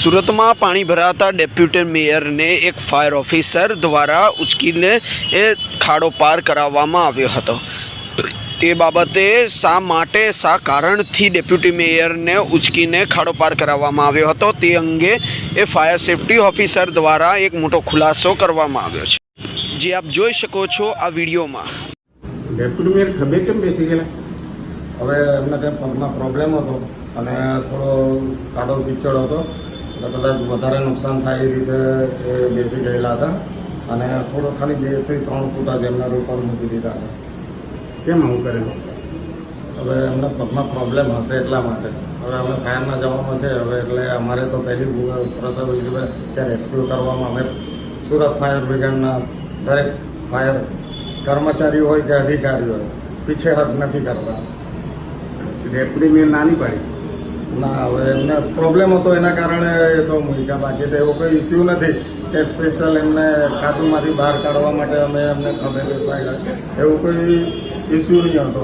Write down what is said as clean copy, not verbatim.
સુરતમાં પાણી ભરાતા ડેપ્યુટી મેયરને એક ફાયર ઓફિસર દ્વારા ઉચકીને ખાડો પાર કરાવવામાં આવ્યો હતો। તે બાબતે શા કારણથી ડેપ્યુટી મેયરને ઉચકીને ખાડો પાર કરાવવામાં આવ્યો હતો તે અંગે ફાયર સેફટી ઓફિસર દ્વારા એક મોટો ખુલાસો કરવામાં આવ્યો છે, જે આપ જોઈ શકો છો આ વિડીયોમાં। ડેપ્યુટી મેયર ખભે કેમ બેસી ગયેલા? હવે એમને કંઈ પગમાં પ્રોબ્લેમ હતો અને થોડો કાદવ કીચડ હતો એટલે કદાચ વધારે નુકસાન થાય એ રીતે એ બેસી ગયેલા હતા અને થોડો ખાલી 2 થી 3 ફૂટ જ એમના ઉપર મૂકી દીધા હતા। કેમ આવું કરેલું? હવે એમને પગમાં પ્રોબ્લેમ હશે એટલા માટે। હવે અમે ફાયરના જવાનો છે હવે એટલે અમારે તો પહેલી પ્રોસેસ હોય છે કે રેસ્ક્યુ કરવામાં અમે સુરત ફાયર બ્રિગેડના દરેક ફાયર કર્મચારી હોય કે અધિકારી હોય પીછેહટ નથી કરતા। ડેપ્યુટી મેયર નાની પાડી? ના, હવે એમને પ્રોબ્લેમ હતો એના કારણે એ તો મૂક્યા, બાકી તો એવો કોઈ ઇસ્યુ નથી કે સ્પેશિયલ એમને કાદુમાંથી બહાર કાઢવા માટે અમે એમને ખભે બેસાડ્યા, એવું કોઈ ઇસ્યુ નહીં હતો।